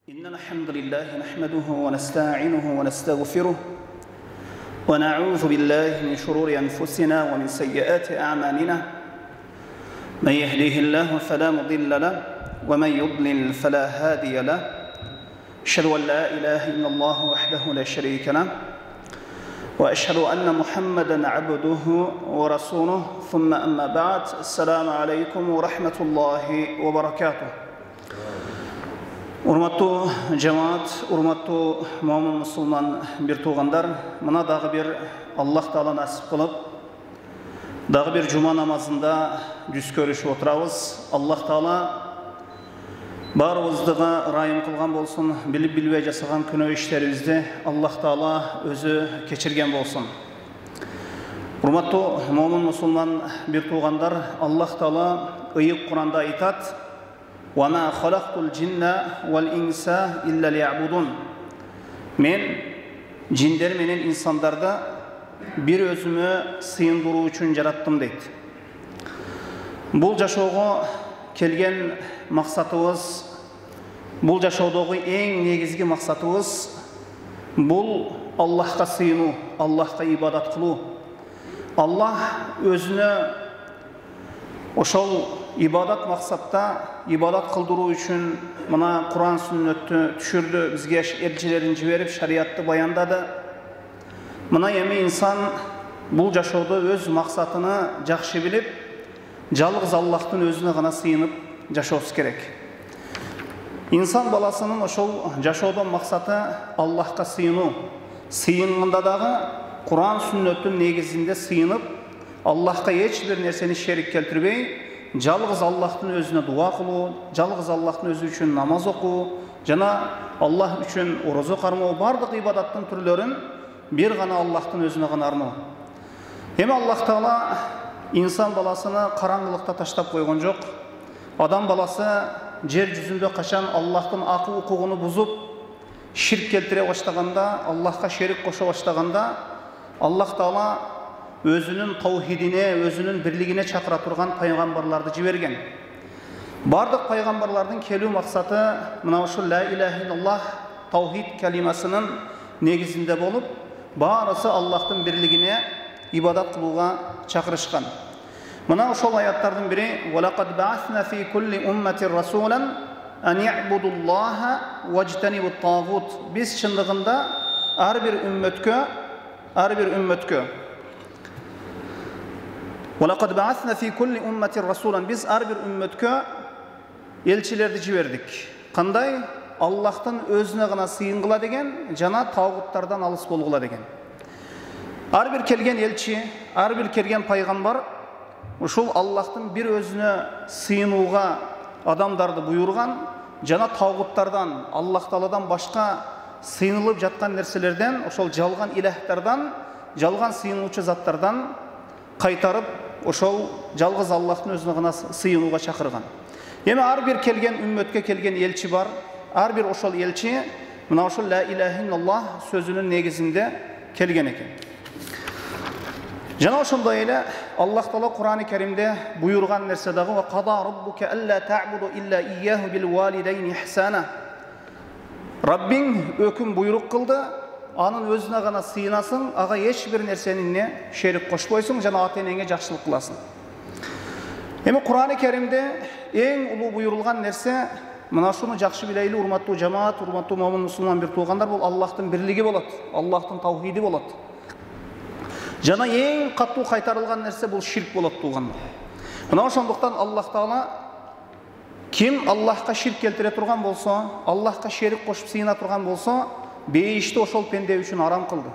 إن الحمد لله نحمده ونستعينه ونستغفره ونعوذ بالله من شرور أنفسنا ومن سيئات أعمالنا من يهديه الله فلا مضل له ومن يضلل فلا هادي له أشهد أن لا إله إلا الله وحده لا شريك له وأشهد أن محمدا عبده ورسوله ثم أما بعد السلام عليكم ورحمة الله وبركاته. Урматтуу жамаат, урматтуу момун мусулман бир туугандар, мына дагы бир Аллах Таала насип кылып, дагы бир жума намазында жүз көрүшүп отурабыз. Аллах Таала баарыбыздыга ырайым кылган болсун, билип билбей жасаган күнөө иштерибизди Аллах Таала өзү кечирген болсун. Урматтуу момун мусулман бир туугандар, Аллах Таала ыйык Куранда айтат: وَمَا خَلَقْتُ الْجِنَّ وَالْإِنْسَ إِلَّا لِيَعْبُدُونَ. Men jinler menen insanlarda bir özümü sıyındırуу üçün jarattım deydi. Бұл жашоого келген максатыбыз, бұл жашоодогу эң негизги максатыбыз бұл Аллахка сыйынуу, Аллахка ибадат кылуу. Аллах өзүнө ошол ибадат максатта ибадат кылдыруу үчүн мына Куран сүннөттү түшүрдү, бизге элчилерин жиберип шариятты баяндады. Мына эми инсан бул жашоодо өз максатыны жакшы билип, жалгыз Аллахтын өзүнө гана сыйынып жашоосу керек. Инсан баласынын ошол жашоодон максаты Аллахка сыйынуу. Сыйынганда дагы Куран сүннөттүн негизинде сыйынып, Аллахка эч бир нерсени шерик келтирбей, жалгыз Аллахтын өзүнө дуа кылуу, жалгыз Аллахтын өзү үчүн намаз окуу, жана Аллах үчүн орозо кармоо, бардык ибадаттын түрлөрүн бир гана Аллахтын өзүнө гана арноо. Эми Аллах Таала инсан баласыны караңгылыкта таштап койгон жок. Адам баласы жер жүзүндө качан Аллахтын акыл укугуну бузуп, ширк келтире баштаганда, Аллахка шерик кошо баштаганда, Аллах Таала өзүнүн таухидине, өзүнүн бирлигине чакыра турган пайгамбарларды жиберген. Бардык пайгамбарлардын келүү максаты мына ушул ла иляха иллаллах таухид калимасынын негизинде болуп, баарысы Аллахтын бирлигине ибадат кылууга чакырышкан. Мына ошол аяттардын бири: "Валакад баъсна фи кулли умматин расулан ан яъбудуллаха важтанибут тагут." Биз чындыгында ар бир үммөткө وَلَقَدْ بَعَثْنَا فِي كُلِّ أُمَّةٍ رَسُولًا. Biz ар бир үммөткө элчилерди жибердик. Кандай? Аллахтын өзүнө гана сыйынгыла деген, жана тагуттардан алыс болгула деген. Ар бир келген элчи, ар бир келген пайгамбар ушул Аллахтын бир өзүнө сыйынууга адамдарды буйруган, жана тагуттардан, Аллах Тааладан башка сыйынылып жаткан нерселерден, ошол жалган илахтардан, жалган сыйынуучу заттардан кайтарып, ошол жалгыз Аллахтын өзүнө гана сыйынууга чакырган. Эми ар бир келген үммөткө келген элчи бар. Ар бир ошол элчи мына ошол ла иляха иллаллах сөзүнүн негизинде келген экен. Жана ошондой эле Аллах Таала Курани Керимде буйруган нерсе дагы: "Ва қада раббука алла таъбуду илля iyyahu bil walidayni ihsana." Раббиң өкүм буйрук кылды, анын өзүнө гана сыйынасың, ага эч бир нерсени шерик кошпойсуң, жана ата-энеңе жакшылык кыласың. Эми Курани Керимде эң улуу буйрулган нерсе, мына шуну жакшы билейли урматтуу жамаат, урматтуу момун мусулман бир туугандар, бул Аллахтын бирлиги болот, Аллахтын таухиди болот. Жана эң катуу кайтарылган нерсе бул ширк болот туугандар. Мына ошондуктан Аллах Таала ким Аллахка ширк келтире турган болсо, Аллахка шерик кошуп сыйына турган болсо, бейишти ошол пенде үчүн арам кылды.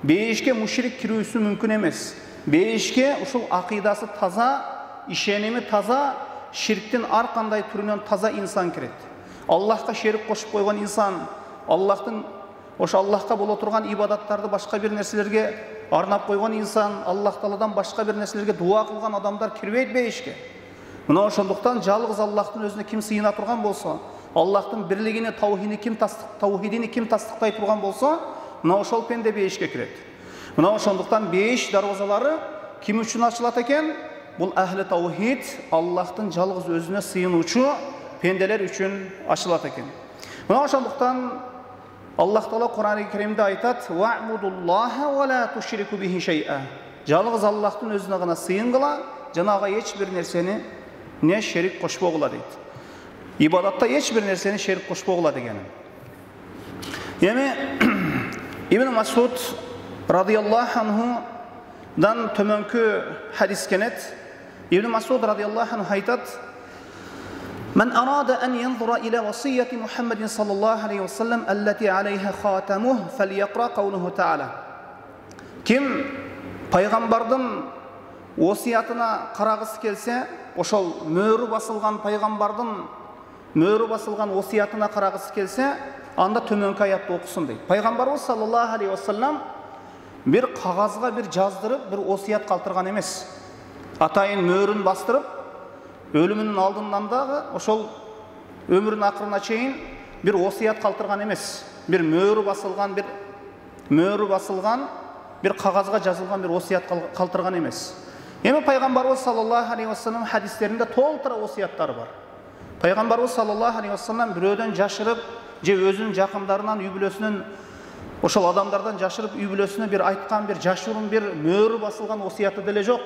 Бейишке мушрик кирүүсү мүмкүн эмес. Бейишке ушул акыйдасы таза, ишеними таза, ширктин ар кандай түрүнөн таза инсан кирет. Аллахка шерик кошуп койгон инсан, Аллахтын Аллахка боло турган ибадаттарды башка бир нерселерге арнап койгон инсан, Аллах Тааладан башка бир нерселерге дуа кылган адамдар кирбейт бейишке. Мына ошондуктан жалгыз Аллахтын өзүнө ким сыйына турган болсо, Аллахтын бирлигине, таухидини ким тастыктай турган болсо, мына ошол пенде бейишке кирет. Мына ошондуктан бейиш дарвазалары ким үчүн ачылат экен? Бул ахли таухид, Аллахтын жалгыз өзүнө сыйынуучу пенделер үчүн ачылат экен. Мына ошондуктан Аллах Таала Кур'ан-ы Керимде айтат: "Ва'будуллаха ва ла тушрику бихи шай'a." Жалгыз Аллахтын өзүнө гана сыйынгыла, жанага эч бир нерсени не шерик кошпогула дейт. Ибадатта эч бир нерсени шерик кошпогула дегени. Эми Ибн Масуд радияллаху анхудан төмөнкү хадис кенет. Ибн Масуд радияллаху анху айтат: "Мен арада ан янзура иля васияти Мухаммадин саллаллаху алейхи ва саллям аллати алейха хатамух фальяқра каулуху та'ала." Ким пайгамбардын осиятына карагысы келсе, ошол мөөрү басылган пайгамбардын мөөрү басылган осиятына карагысы келсе, анда төмөнкү аятты окусун дейт. Пайгамбарыбыз саллаллаху алейхи ва саллям бир кагазга бир жаздырып, бир осият калтырган эмес. Атайын мөөрүн бастырып, өлүмүнүн алдынан дагы ошол өмүрүнүн акырына чейин бир осият калтырган эмес. Бир мөөрү басылган, бир кагазга жазылган бир осият калтырган эмес. Эми пайгамбарыбыз саллаллаху алейхи ва саллям хадистеринде толтура осияттары бар. Пайгамбарыбыз саллаллаху алейхи ва саллям бирөөдөн жашырып, же өзүнүн жакындарынан, үй бүлөсүнөн, ошол адамдардан жашырып, үй бүлөсүнө бир айткан, бир жашыруун, бир мөөрү басылган осияты деле жок.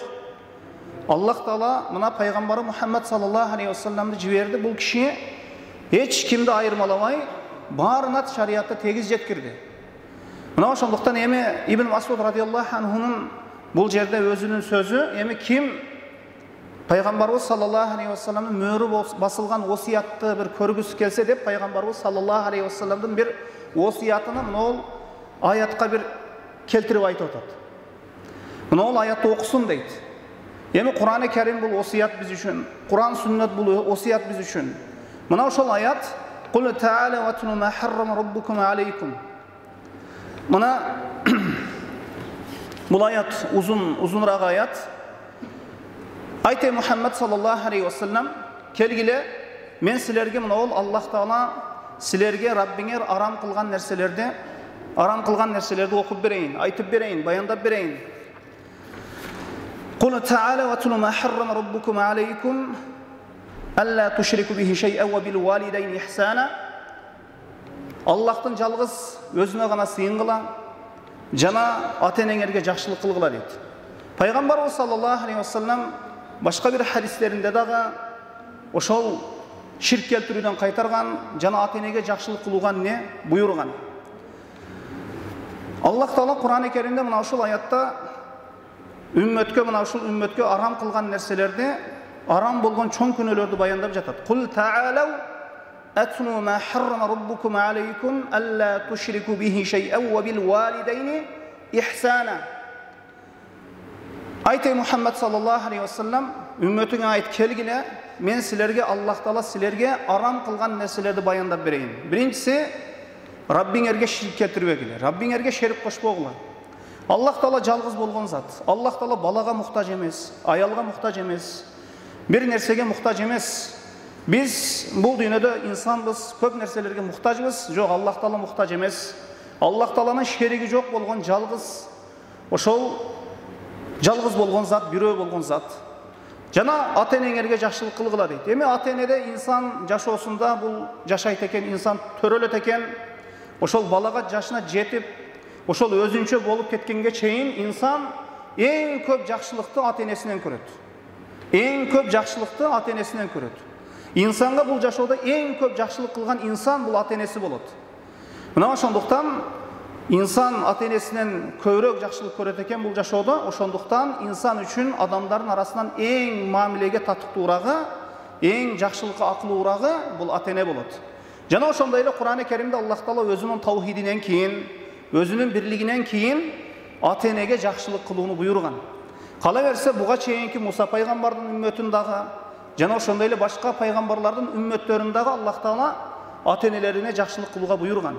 Аллах Таала мына пайгамбары Мухаммад саллаллаху алейхи ва саллямды жиберди. Бул киши эч кимди айырмалабай, баарына шариятты тегиз жеткирди. Мына ошондуктан эми Ибн Масуд радияллаху анхунун бул жерде өзүнүн сөзү, эми ким пайгамбарыбыз саллаллаху алейхи ва саллямдын мөөрү басылган осиятты бир көргүсү келсе деп, пайгамбарыбыз саллаллаху алейхи ва саллямдын бир осиятын мына аятка бир келтирип айтып атат. Мына аятты окусун дейт. Эми Кур'ан-ы Керим бул осият биз үчүн, Кур'ан сүннет бул осият биз үчүн. Мына ошол аят: "Кул та'ала ва атну ма харрама раббукум алейкум." Мына бул аят узунраак аят. Айте Мухаммад саллаллаху алейхи ва саллям, келгиле, мен силерге мына Аллах Таала силерге Раббиңер арам кылган нерселерди окуп берейин, айтып берейин, баяндап берейин. Кул та'ала ва атну ма харрама раббукум алейкум алла тушрику бихи шай'a ва бил валидайни ихсана. Аллахтын жалгыз өзүнө гана сыйынгыла, жана ата-энеңерге жакшылык кылгыла дейт. Пайгамбарыбыз саллаллаху алейхи ва саллям башка бир хадистеринде дагы ошол ширк келтирүүдөн кайтарган, жана ата-энеге жакшылык кылууга не буйруган. Аллах Таала Кур'ан-ы Керимде мына ушул аятта үммөткө арам кылган нерселерди, арам болгон чоң күнөөлөрдү баяндап жатат. Кул та'алау атну ма харрама раббукум алейкум алла тушрику бихи шай'a ва бил валидайни ихсана. Айте Мухаммад саллаллаху алейхи ва саллям, үммөтүңө айт, келгиле, мен силерге, Аллах Таала силерге арам кылган нерселерди баяндап берейин. Биринчиси, Раббиңерге ширк келтирбегиле, Раббиңерге шерик кошпогула. Аллах Таала жалгыз болгон зат. Аллах Таала балага муктаж эмес, аялга муктаж эмес, бир нерсеге муктаж эмес. Биз бул дүйнөдө инсанбыз, көп нерселерге муктажбыз. Жок, Аллах Таала муктаж эмес. Аллах Тааланын шериги жок болгон жалгыз, ошол жалгыз болгон зат, бирөө болгон зат. Жана ата-энеңерге жакшылык кылгыла дейт. Эми ата-энеде инсан жашоосунда бул жашайт экен, инсан төрөлөт экен. Ошол балага жашына жетип, ошол өзүнчө болуп кеткенге чейин инсан эң көп жакшылыкты ата-энесинен көрөт. Эң көп жакшылыкты ата-энесинен көрөт. Инсанга бул жашоодо эң көп жакшылык кылган инсан бул ата-энеси болот. Мына ошондуктан инсан ата-энесинен көбүрөөк жакшылык көрөт экен бул жашоодо. Ошондуктан инсан үчүн адамдардын арасынан эң мамилеге татыктуурагы, эң жакшылыкка акылууурагы бул ата-эне болот. Жана ошондой эле Кур'ан-ы Керимде Аллах Таала өзүнүн таухидинен кийин, өзүнүн бирлигинен кийин ата-энеге жакшылык кылууну буйруган. Кала берсе, буга чейинки Муса пайгамбардын үммөтүн дагы, жана ошондой эле башка пайгамбарлардын үммөттөрүн дагы Аллах Таала ата-энелерине жакшылык кылууга буйруган.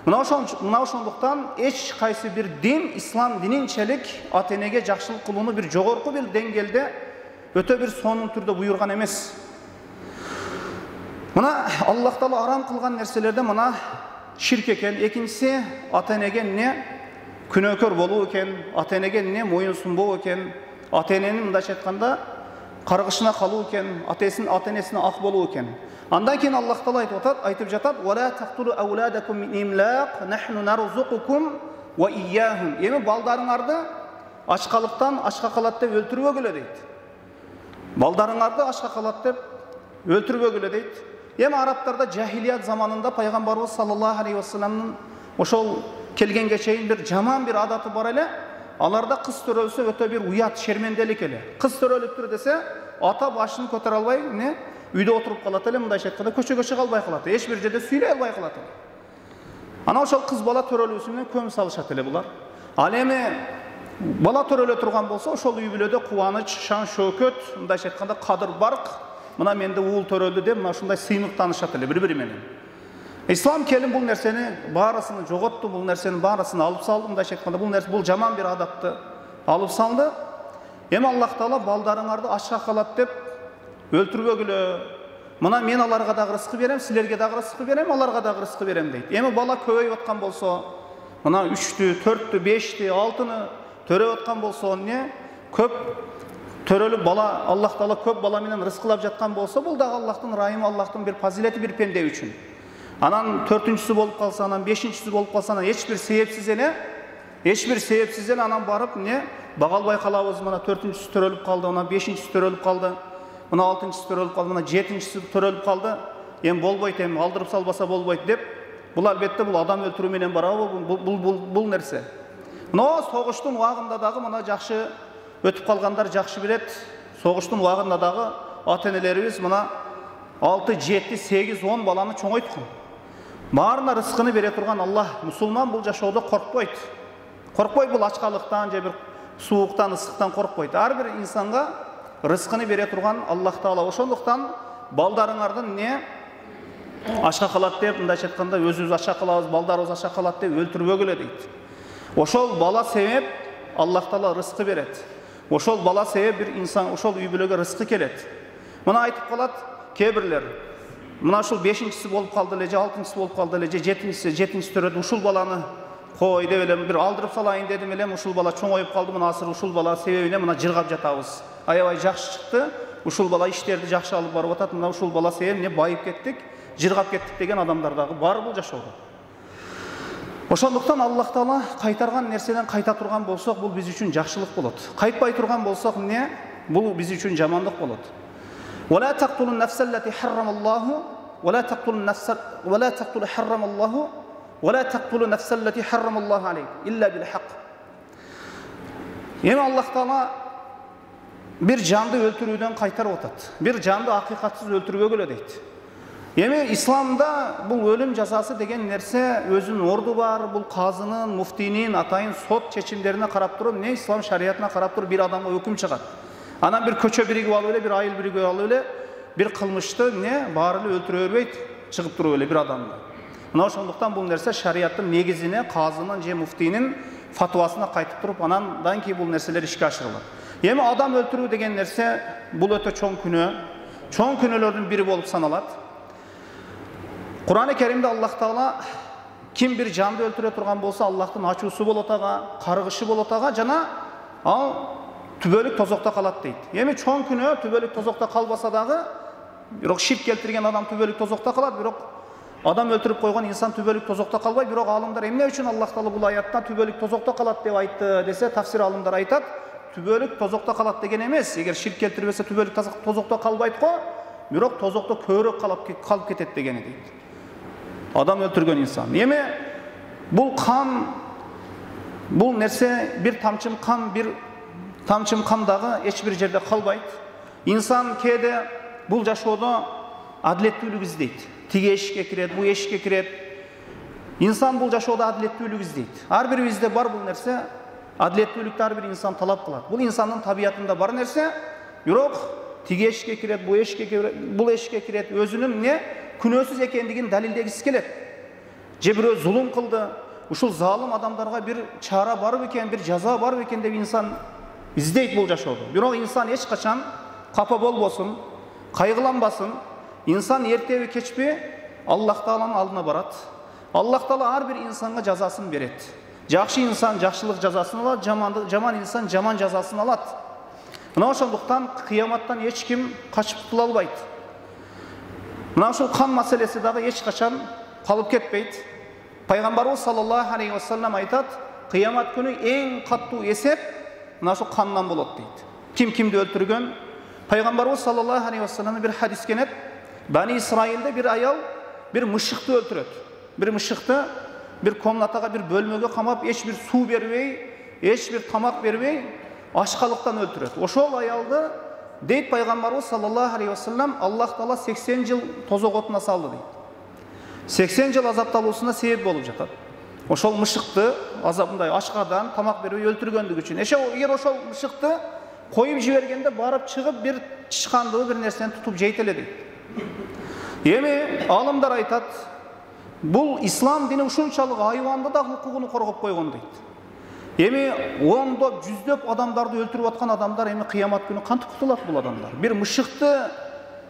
Мына ошондуктан эч кайсы бир дин, ислам дининчелик ата-энеге жакшылык кылууну бир жогорку бир деңгээлде, өтө бир сонун түрдө буйруган эмес. Мына Аллах Таала арам кылган нерселерде мына ширк экен. Экинчиси, ата-энеге не күнөөкөр болуу экен, ата-энеге не моюн сунбоо экен. Ата-эненин мындайча айтканда каргышына калуу экен, ата-энесине ак болуу экен. Андан кийин Аллах Таала айтып жатат: "Ва ла тактулу ауладакум мин имлак, нахну нарзукукум ва ияхум." Эми балдарыңарды ачкалыктан ачка калат деп өлтүрбөгүлө дейт. Балдарыңарды ачка калат деп өлтүрбөгүлө дейт. Эми арабтарда жахилият заманында пайгамбарыбыз саллаллаху алейхи вассаламдын ошол келгенге чейин бир жаман бир адаты бар эле. Аларда кыз төрөлсө өтө бир уят, шерменделик эле. Кыз төрөлүптүр десе, ата башын көтөрө албай, үйдө отуруп калат эле, мындай айтканда көчөгө чыга албай калат, эч бир жерде сүйлөй албай калат. Ана ошол кыз бала төрөлүүсү менен көм салышат эле булар. Ал эми бала төрөлө турган болсо, ошол үй бүлөдө кубаныч, шан шөкөт, мындай айтканда кадыр барк, мына менде уул төрөлдү деп, мына ушундай сыймыктанышат эле бири-бири менен. Ислам келин бул нерсени баарысын жоготту, бул нерсени баарысын алып салды, мындай айтканда бул нерсе, бул жаман бир адатты алып салды. Эми Аллах Таала балдарыңарды ачка калат деп өлтүрбөгүлө. Мына мен аларга дагы рызкы берем, силерге дагы рызкы берем, аларга дагы рызкы берем дейт. Эми бала көбөйүп аткан болсо, мына 3-тү, 4-тү, 5-ти, 6-ны төрөп аткан болсо, көп төрөлүп бала, Аллах Таала көп бала менен рызкылап жаткан болсо, бул дагы Аллахтын райымы, Аллахтын бир фазилети бир пенде үчүн. Анан 4-түнчүсү болуп калса, анан 5-инчиси болуп калса, анан эч бир себепсиз эле анан барып бага албай калабыз. Мына 4-түнчүсү төрөлүп калды, мына 5-инчиси төрөлүп калды, мына 6-инчиси төрөлүп калды, мына 7-инчиси төрөлүп калды. Эми болбойт, эми алдырып салбаса болбойт деп, бул албетте бул адам өлтүрүү менен барабы, бул нерсе. Мына согуштун убагында дагы мына жакшы өтүп калгандар жакшы билет. Согуштун убагында дагы ата-энелерибиз мына 6, 7, 8, 10 баланы чоңойткон. Баарына рызкыны бере турган Аллах. Мусулман бул жашоодо коркпойт. Коркпойт бул ачкалыктан же бир сууктан, ысыктан коркпойт. Ар бир инсанга рызкыны бере турган Аллах Таала. Ошондуктан балдарыңардын ачка калат деп, мындай айтканда өзүбүз ачка калабыз, балдарыбыз ачка калат деп өлтүрбөгүлө дейт. Ошол бала себеп Аллах Таала рызкы берет. Ошол бала себеп бир инсан ошол үй бүлөгө рызкы келет. Мына айтып калат кебирлер. Мына ушул 5-инчиси болуп калды эле, же 6-инчиси болуп калды эле, же 7-инчиси төрөдү, ушул баланы кой деп эле бир алдырып салайын дедим эле, ушул бала чоңоюп калды, мына азыр ушул бала себебинен мына жыргап жатабыз. Аябай жакшы чыкты, ушул бала иштерди жакшы алып барып атат, мына ушул бала себебинен байып кеттик, жыргап кеттик деген адамдар дагы бар бул жашоодо. Ошондуктан Аллах Таала кайтарган нерседен кайта турган болсок, бул биз үчүн жакшылык болот. Кайтпай турган болсок, бул биз үчүн жамандык болот. ولا تقتلوا النفس التي حرم الله ولا تقتلوا النفس التي حرم الله عليكم إلا بالحق. Эми Аллах Таала бир жанды өлтүрүүдөн кайтарып атат. Бир жанды акыйкатсыз өлтүрбөгүлө дейт. Эми исламда бул өлүм жазасы деген нерсе өзүнүн орду бар. Бул казынын, муфтийнин, атайын сот чечимдерине карап туруп, ислам шариятына карап туруп бир адамга өкүм чыгат. Анан бир көчө биригип алып эле, бир айыл биригип алып эле, бир кылмышты баары эле өлтүрө бербейт, чыгып туруп эле бир адамды. Мына ошондуктан бул нерсе шариаттын негизине, казынын же муфтийнин фатвасына кайтып туруп, андан кийин бул нерселер ишке ашырылат. Эми адам өлтүрүү деген нерсе бул өтө чоң күнөө. Чоң күнөөлөрдүн бири болуп саналат. Кур'ан-ы Керимде Аллах Таала ким бир жанды өлтүрө турган болсо, Аллахтын ачуусу болот ага, каргышы болот ага, жана ал түбөлүк тозокто калат дейт. Эми чоң күнөө түбөлүк тозокто калбаса дагы, бирок ширк келтирген адам түбөлүк тозокто калат, бирок адам өлтүрүп койгон инсан түбөлүк тозокто калбай. Бирок алымдар эмне үчүн Аллах Таала бул аятта түбөлүк тозокто калат деп айтты десе, тафсир алымдар айтат, түбөлүк тозокто калат деген эмес. Эгер ширк келтирбесе түбөлүк тозокто калбайт го, бирок тозокто көбүрөөк калып кетет дегени дейт. Адам өлтүргөн инсан. Эми бул кан, бул нерсе бир тамчым кан дагы эч бир жерде калбайт. Инсан кээде бул жашоодо адилеттүүлүк издейт. Тиги эшикке кирет, бул эшикке кирет. Инсан бул жашоодо адилеттүүлүк издейт. Ар бирибизде бар бул нерсе. Адилеттүүлүктү ар бир инсан талап кылат. Бул инсандын табиятында бар нерсе. Бирок тиги эшикке кирет, бул эшикке кирет, өзүнүн күнөөсүз экендигин далилдегиси келет. Же бирөө зулум кылды, ушул залым адамдарга бир чара бар бекен, бир жаза бар бекен деп инсан издейт бул жашоодо. Бирок инсан эч качан капа болбосун, кайгыланбасын. Инсан эртеби кечпи Аллах Тааланын алдына барат. Аллах Таала ар бир инсанга жазасын берет. Жакшы инсан жакшылык жазасын алат, жаман инсан жаман жазасын алат. Мына ошондуктан кыяматтан эч ким качып кутула албайт. Мына ушул кан маселеси дагы эч качан калып кетпейт. Пайгамбарыбыз саллаллаху алейхи ва саллям айтат, кыямат күнү эң каттуу эсеп мына ушул кандан болот дейт. Ким кимди өлтүргөн? Пайгамбарыбыз саллаллаху алейхи ва саллямдын бир хадис келет. Бани Исраилде бир аял бир мышыкты өлтүрөт. Бир мышыкты бир комнатага, бир бөлмөгө камап, эч бир суу бербей, эч бир тамак бербей, ачкалыктан өлтүрөт. Ошол аялды дейт Пайгамбарыбыз саллаллаху алейхи ва саллям, Аллах Таала 80 жыл тозок отуна салды дейт. 80 жыл азапталуусуна себеп болуп жатат. Ошол мышыкты азабындай ачкадан тамак бербей өлтүргөндүгү үчүн. Эгер ошол мышыкты коюп жибергенде барып чыгып бир тышканды бир нерсени тутуп жейт эле дейт. Эми алымдар айтат, бул ислам дини ушунчалык айванды да укугуну коргоп койгон дейт. Эми ондоп, жүздөп адамдарды өлтүрүп аткан адамдар эми кыямат күнү кантип кутулат бул адамдар? Бир мышыкты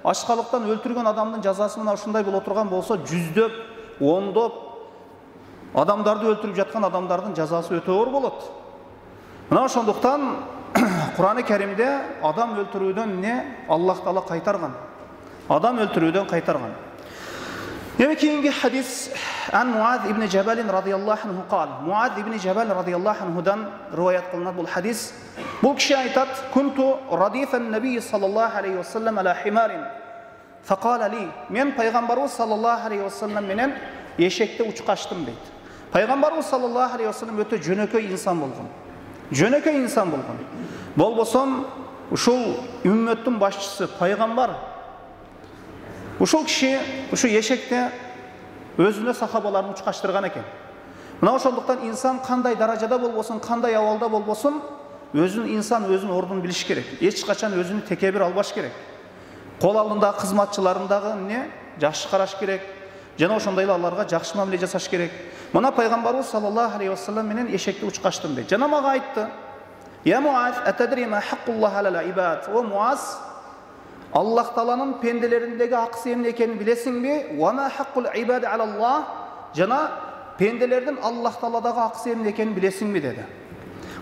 ачкалыктан өлтүргөн адамдын жазасы мына ушундай боло турган болсо, жүздөп, ондоп адамдарды өлтүрүп жаткан адамдардын жазасы өтө оор болот. Мына ошондуктан Кур'ан-ы Керимде адам өлтүрүүдөн Аллах Таала кайтарган. Адам өлтүрүүдөн кайтарган. Эми кийинки хадис ан Муаз ибн Жабал радияллаху анху кал. Муаз ибн Жабал радияллаху анхудан риваят кылынат бул хадис. Бул киши айтат: "Кунту радифан набий саллаллаху алейхи ва саллям ала химарин. Факала ли, мен пайгамбарыбыз саллаллаху алейхи ва саллям менен эшекте учкаштым" дейт. Пайгамбарыбыз саллаллаху алейхи ва саллям өтө жөнөкөй инсан болгон. Жөнөкөй инсан болгон. Болбосом ушул үммөттүн башчысы пайгамбар. Ушул киши ушу эшекте өзүнө сахабаларын учкаштырган экен. Мына ошондуктан инсан кандай даражада болбосун, кандай абалда болбосун, инсан өзүнүн ордун билиш керек. Эч качан өзүнү текебир албаш керек. Кол алдындагы кызматчыларындагы жакшы караш керек. Жана ошондой эле аларга жакшы мамиле жасаш керек. Мына пайгамбарыбыз саллаллаху алейхи ва саллям менен эшекте учкаштым дейт. Жана мага айтты: "Я Муаз, атадри ма хаккуллах алал ибад?" О Муаз, Аллах Тааланын пенделериндеги акысы эмне экенин билесиңби? "Ва ма хаккул ибад алаллах?" Жана пенделердин Аллах Тааладагы акысы эмне экенин билесиңби деди.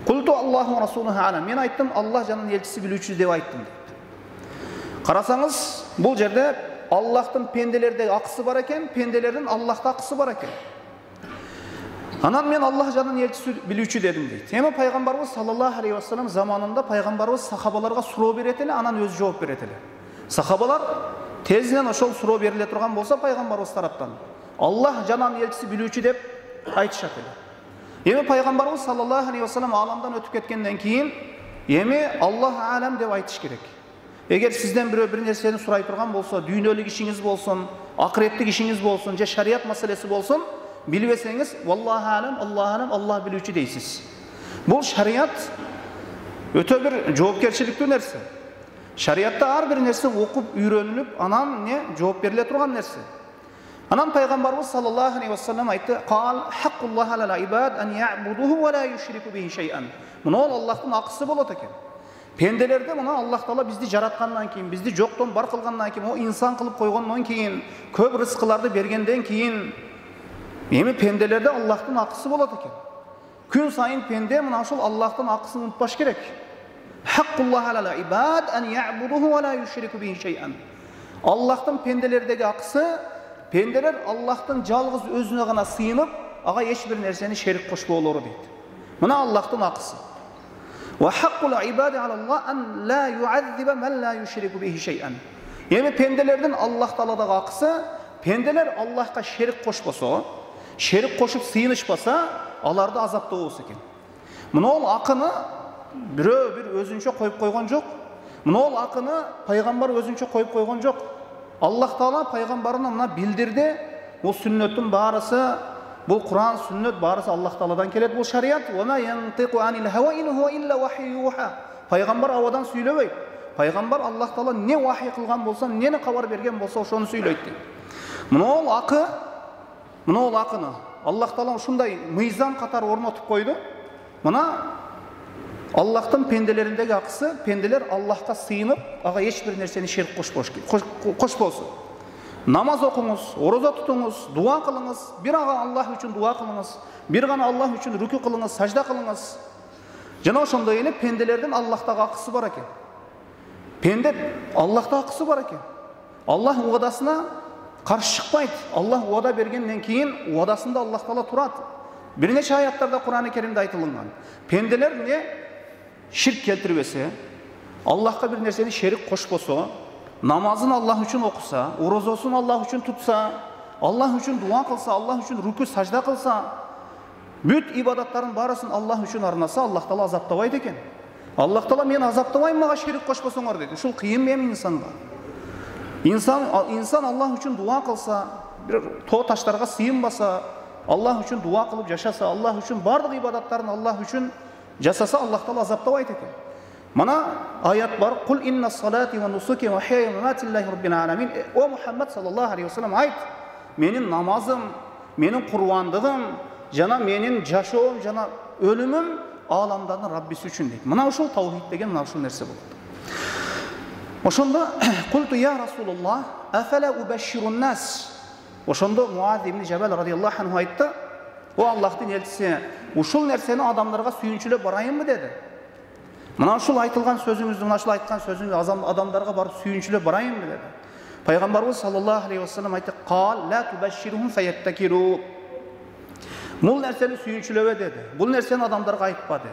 "Култу Аллаху ва расулуху алам." Мен айттым, Аллах жанын элчиси билүүчү деп айттым дейт. Карасаңыз, бул жерде Аллахтын пенделердеги акысы бар экен, пенделердин Аллахта акысы бар экен. Анан мен Аллах жанын элчиси билүүчү дедим дейт. Эми пайгамбарыбыз саллаллаху алейхи ва саллям заманында пайгамбарыбыз сахабаларга суроо берет эле, анан өзү жооп берет эле. Сахабалар тезинен ошол суроо бериле турган болсо пайгамбарыбыз тараптан Аллах жанын элчиси билүүчү деп айтышат эле. Эми пайгамбарыбыз саллаллаху алейхи ва саллям аламдан өтүп кеткенден кийин эми Аллах алам деп айтыш керек. Эгер сизден бирөө бир нерсени сурай турган болсо, дүйнөлүк ишиңиз болсун, акыреттик ишиңиз болсун, же шарият маселеси болсун, билбесеңиз, "Валлаху алам, Аллах билүүчү" дейсиз. Бул шарият өтө бир жоопкерчиликтүү нерсе. Шариятта ар бир нерсе окуп, үйрөнүлүп, анан жооп бериле турган нерсе. Анан пайгамбарыбыз саллаллаху алейхи ва саллям айтты: "Кал хаккуллах алал ибад ан я'будуху ва ла юшрику бихи шай'ан." Мына Аллахтын акысы болот экен. Пенделерде мына Аллах Таала бизди жараткандан кийин, бизди жоктон бар кылгандан кийин, о инсан кылып койгондон кийин, көп рызкыларды бергенден кийин, эми пенделерде Аллахтын акысы болот экен. Күн сайын пенде мына ушул Аллахтын акысын унутпаш керек. Хаккуллах алал ибад ан я'будуху ва ла юшрику бихи шай'ан. Аллахтын пенделердеги акысы, пенделер Аллахтын жалгыз өзүнө гана сыйынып, ага эч бир нерсени шерик кошпоолору дейт. Мына Аллахтын акысы. Ва хаккул ибади алаллах ан ла ю'аззиба ман ла юшрику бихи шай'ан. Эми пенделердин Аллах Тааладагы акысы, пенделер Аллахка шерик кошпосо, шерик кошуп сыйынышпаса, аларды азаптообуз экен. Мына ол акыны бирөө бир өзүнчө коюп койгон жок. Мына ол акыны пайгамбар өзүнчө коюп койгон жок. Аллах Таала пайгамбарына мына билдирди. Бул сүннөттүн баарысы, бул Кур'ан, сүннөт баарысы Аллах Тааладан келет. Бул шарият. Ва ма янтиqu анил хава ин хува илля вахи юха. Пайгамбар авадан сүйлөбөйт. Пайгамбар Аллах Таала не вахи кылган болсо, нени кабар берген болсо, ошону сүйлөйт. Мына ол акы, мына ол акыны Аллах Таала ушундай мыйзам катары орнотуп койду. Мына Аллахтын пенделериндеги акысы, пенделер Аллахка сыйынып, ага эч бир нерсени шерик кошпосун. Намаз окуңуз, орозо тутуңуз, дуа кылыңыз, бир ага Аллах үчүн дуа кылыңыз, бир гана Аллах үчүн рүкү кылыңыз, сажда кылыңыз. Жана ошондой эле пенделердин Аллахтагы акысы бар экен. Пенде Аллахта ақысы бар екен. Аллах уадасына қарсы шықпайды. Аллах уада бергеннен кейін уадасында Аллах Тағала тұрады. Бірнеше аяттарда Құран-ы Керимде айтылған. Пенделер не ширк келтірбесе, Аллахқа бір нәрсені шерік қошпаса, намазын Аллах үшін оқыса, оразасын Аллах үшін тұтса, Аллах үшін дуа қылса, Аллах үшін рүку сажда қылса, бүт ибадаттарын барысын Аллах үшін арнаса, Аллах Тағала азаптабайды екен. Аллах Тағала мен азаптабаймын, маған шерік қошпасаңар дейді. Шул қиын мен инсанға. Инсан Аллах үшін дуа қылса, бір тау таштарға сыйынбаса, Аллах үшін дуа қылып жашаса, Аллах үшін барлық ибадаттарын Аллах үшін жасаса, Аллах Тағала азаптабайды екен. Мана аят бар: "Кул инна салати ва нусуки ва хияи ва мамати лиллахи раббил аламин." О Мухаммад саллаллаху алейхи ва саллям, айт: "Менің намазым, менің құрбандығым, жана менің жашауым, жана өлімім аламдардың Раббisi үшін" дейді. Мына ушул таухид деген мына ушул нерсе болот. Ошондо "Култу я Расулуллах, афала убашширун нас." Ошондо Муаз ибн Жабал радиаллаху анху айтты: "О Аллахтын элчиси, ушул нерсени адамдарга сүйүнчүлөп барайынбы?" dedi. Мына ушул айтылган сөзүңүздү, мына ушул айткан сөзүңүздү адамдарга барып сүйүнчүлөп барайынбы dedi. Пайгамбарыбыз саллаллаху алейхи ва саллям айтты: "Кал ла тубашширухум фаяттакиру." Бул нерсени сүйүнчүлөбө dedi. Бул нерсени адамдарга айтпа dedi.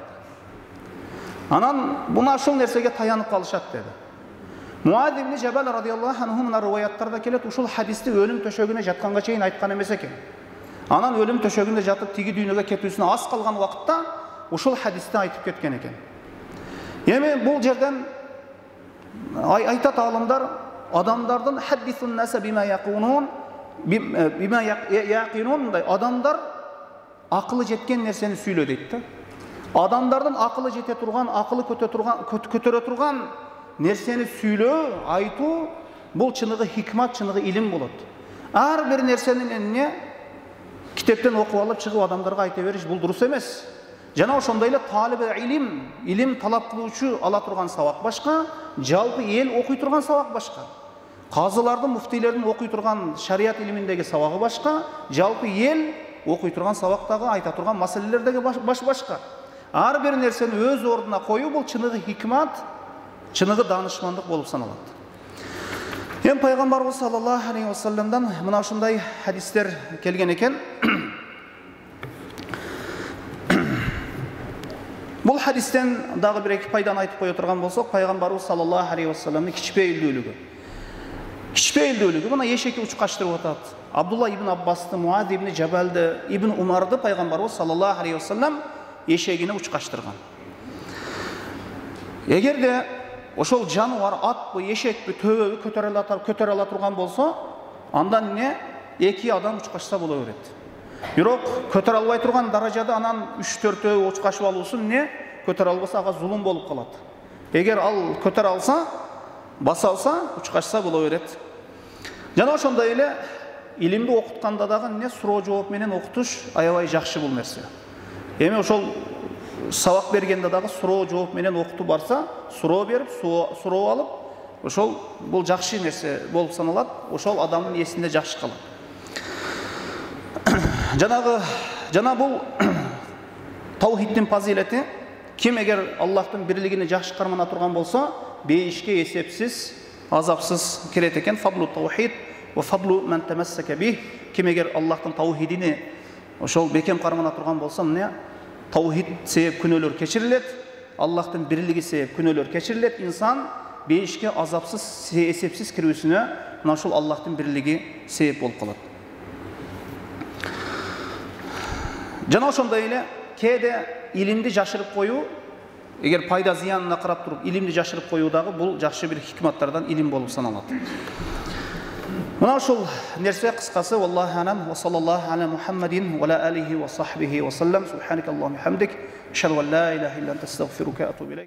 Анан мына ушул нерсеге таянып калышат dedi. Муаз ибн Жабал радиаллаху анху мына риваяттарда келет, ушул хадисти өлүм төшөгүнө жатканга чейин айткан эмес экен. Анан өлүм төшөгүндө жатып тиги дүйнөгө кетүүсүнө аз калган убакытта ушул хадисти айтып кеткен экен. Эми бул жерден айтат алымдар, адамдардын хаддисун наса бима яқунун, бима яқинун, адамдар акылы жеткен нерсени сүйлө дейт да. Адамдардын акылы жете турган, акылы көтөрө турган нерсени сүйлөө, айтуу, бул чыныгы хикмат, чыныгы илим болот. Ар бир нерсенин эмне китептен окуп алып чыгып адамдарга айта бериш бул дурус эмес. Жана ошондой эле талибе илим талап кылуучу ала турган сабак башка, жалпы эл окуй турган сабак башка. Казылардын, муфтилердин окуй турган шарият илиминдеги сабагы башка, жалпы эл окуй турган сабактагы айта турган маселелердеги башка. Ар бир нерсени өз ордуна коюу бул чыныгы хикмат, чыныгы данышмандык болуп саналат. Эми пайгамбарыбыз саллаллаху алейхи ва салламдан мына ушундай хадистер келген экен. Бул хадистен дагы бир эки пайданы айтып кое турган болсок, пайгамбарыбыз саллаллаху алейхи ва салламдын кичпейилдүүлүгү. Кичпейилдүүлүгү мына эшеки учкаштырып атат. Абдулла ибн Аббасты, Муаз ибн Жабалды, ибн Умарды пайгамбарыбыз саллаллаху алейхи ва саллам эшегине учкаштырган. Эгерде ошол жануар, атпы, эшекпи, төбөбү көтөрө ала турган болсо, андан не эки адам учкашса боло берет. Бирок көтөрө албай турган даражада анан 3-4 учкашып алуусу не көтөрө албаса ага зулум болуп калат. Эгер ал көтөрө алса, баса алса, учкашса боло берет. Жана ошондой эле илимди окутканда дагы не суроо жооп менен окутуш аябай жакшы бул нерсе. Эми ошол сабак бергенде дагы суроо жооп менен окутуу барса, суроо берип, суроо алып, ошол бул жакшы нерсе болуп саналат. Ошол адамдын эсинде жакшы калат. Жана бул таухиддин фазилети, ким эгер Аллахтын бирлигине жакшы кармана турган болсо, бейишке эсепсиз, азапсыз кирет экен. Фадлу таухид ва фадлу ман тамассака бих. Ким эгер Аллахтын таухидине ошол бекем кармана турган болсо, эмне таухид себеп күнөөлөр кечирилет, Аллахтын бирлиги себеп күнөөлөр кечирилет. Инсан бейишке азапсыз, эсепсиз кирүүсүнө мына ушул Аллахтын бирлиги себеп болуп калат. Жана ошондой эле кээде илимди жашырып коюу, эгер пайда зыянына карап туруп илимди жашырып коюу дагы бул жакшы бир хикматтардан илим болуп саналат. Мына ушул нерсе кыскасы. Валлаху алам ва саллаллаху аля Мухаммадин ва ала алихи ва сахбихи ва саллам. Субханакаллахумма хамдик, ашхаду ан ла илаха илля анта, астагфирука ва атубу илейк.